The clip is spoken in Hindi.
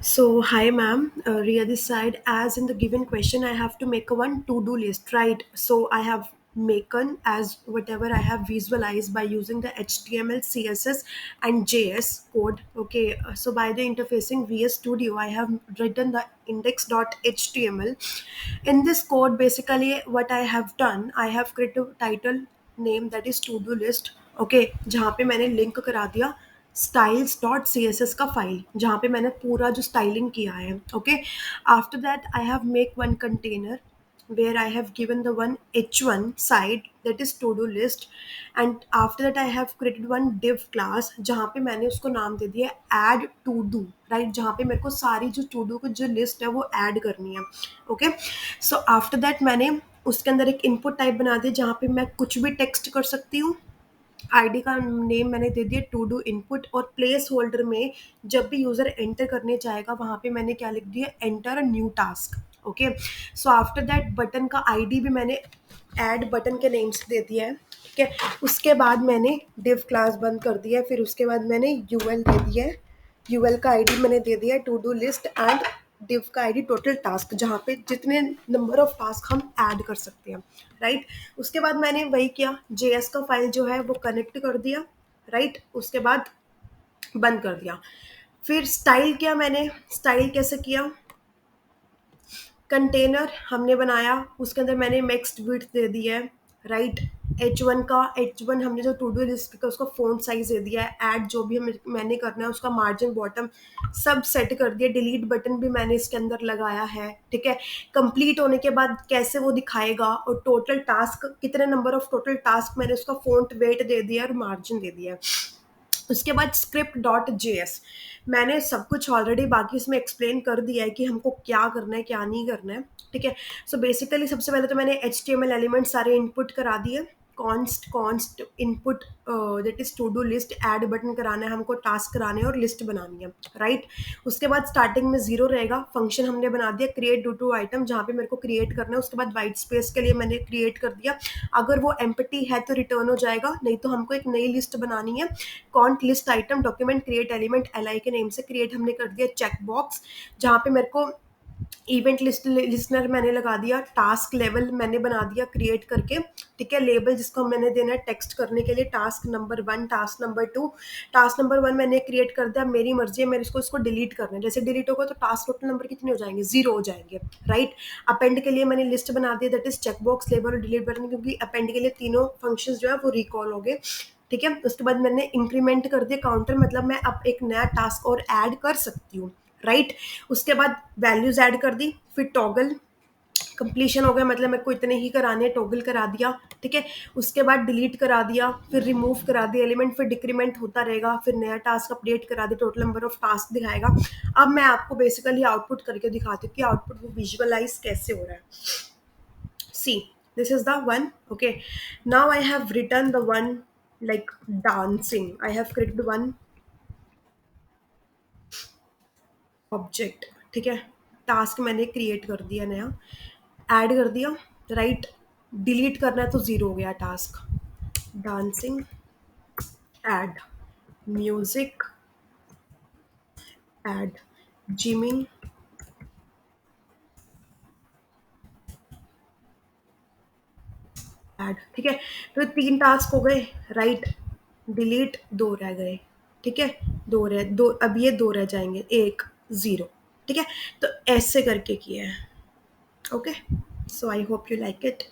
So, hi ma'am, Ria this side. As in the given question, I have to make a one to-do list, right? So, I have maken as whatever I have visualized by using the HTML, CSS, and JS code. Okay, so by the interfacing VS Studio, I have written the index.html. In this code, basically, what I have done, I have created a title name that is to-do list. Okay जहाँ पे मैंने लिंक करा दिया styles.css का फाइल जहाँ पे मैंने पूरा जो स्टाइलिंग किया है okay after that I have make one container where I have given the one h1 side that is to do list and after that I have created one div class जहाँ पे मैंने उसको नाम दे दिया add to do right जहाँ पे मेरे को सारी जो to do की जो लिस्ट है वो ऐड करनी है ओके सो आफ्टर दैट मैंने उसके अंदर एक इनपुट टाइप बना दिया जहाँ पे मैं कुछ भी टेक्स्ट कर सकती हूँ आईडी का नेम मैंने दे दिया टू डू इनपुट और प्लेस होल्डर में जब भी यूज़र एंटर करने जाएगा वहाँ पे मैंने क्या लिख दिया enter a new task okay so after that button का आईडी भी मैंने ऐड बटन के नेम से दे दिया है ठीक है उसके बाद मैंने डिव क्लास बंद कर दिया है फिर उसके बाद मैंने यूएल दे दिया है यूएल का आईडी मैंने दे दिया है to do list and div का आईडी टोटल टास्क जहाँ पे जितने नंबर ऑफ टास्क हम ऐड कर सकते हैं राइट उसके बाद मैंने वही किया जेएस का फाइल जो है वो कनेक्ट कर दिया राइट उसके बाद बंद कर दिया फिर स्टाइल किया मैंने स्टाइल कैसे किया कंटेनर हमने बनाया उसके अंदर मैंने मिक्स्ड विड्थ दे दिया है राइट एच वन हमने जो टू डू लिस्ट का उसका फ़ॉन्ट साइज दे दिया है ऐड जो भी मैंने करना है उसका मार्जिन बॉटम सब सेट कर दिया डिलीट बटन भी मैंने इसके अंदर लगाया है ठीक है कंप्लीट होने के बाद कैसे वो दिखाएगा और टोटल टास्क कितने नंबर ऑफ टोटल टास्क मैंने उसका फ़ॉन्ट वेट दे दिया और मार्जिन दे दिया उसके बाद स्क्रिप्ट डॉट जे एस मैंने सब कुछ ऑलरेडी बाकी इसमें एक्सप्लेन कर दिया है कि हमको क्या करना है क्या नहीं करना है ठीक है सो बेसिकली सबसे पहले तो मैंने H T M L element सारे इनपुट करा दिए const input that is to do list add button कराना है हमको टास्क कराने हैं और लिस्ट बनानी है राइट उसके बाद स्टार्टिंग में जीरो रहेगा फंक्शन हमने बना दिया क्रिएट डू टू आइटम जहाँ पे मेरे को क्रिएट करना है उसके बाद वाइट स्पेस के लिए मैंने क्रिएट कर दिया अगर वो एम्प्टी है तो रिटर्न हो जाएगा नहीं तो हमको एक नई लिस्ट बनानी है can't list item document create element L I के नेम से क्रिएट हमने कर दिया चेक बॉक्स जहाँ पे मेरे को इवेंट लिस्ट लिस्नर मैंने लगा दिया टास्क लेवल मैंने बना दिया क्रिएट करके ठीक है लेबल जिसको मैंने देना है टेक्स्ट करने के लिए task number one task number two task number one मैंने क्रिएट कर दिया मेरी मर्जी है मेरे इसको डिलीट करना है जैसे डिलीट होगा तो टास्क टोटल नंबर कितने हो जाएंगे जीरो हो जाएंगे राइट अपेंड के लिए मैंने लिस्ट बना दिया that is check box label और डिलीट बटन क्योंकि अपेंड के लिए तीनों फंक्शंस जो है वो रिकॉल हो गए ठीक है उसके बाद मैंने इंक्रीमेंट कर दिया काउंटर मतलब मैं अब एक नया टास्क और ऐड कर सकती हूँ राइट उसके बाद वैल्यूज ऐड कर दी फिर टॉगल कंप्लीशन हो गया मतलब मेरे को इतने ही कराने टॉगल करा दिया ठीक है उसके बाद डिलीट करा दिया फिर रिमूव करा दिया एलिमेंट फिर डिक्रीमेंट होता रहेगा फिर नया टास्क अपडेट करा दिया टोटल नंबर ऑफ टास्क दिखाएगा अब मैं आपको बेसिकली आउटपुट करके दिखाती हूँ कि आउटपुट वो विजुअलाइज कैसे हो रहा है see this is the one okay now I have written the one like dancing I have created one object ठीक है टास्क मैंने क्रिएट कर दिया नया ऐड कर दिया राइट डिलीट करना है तो ज़ीरो हो गया task dancing add music add gymming add ठीक है तो तीन टास्क हो गए राइट डिलीट दो रह गए ठीक है दो अब ये दो रह जाएंगे एक ज़ीरो ठीक है तो ऐसे करके किया है okay so I hope you like it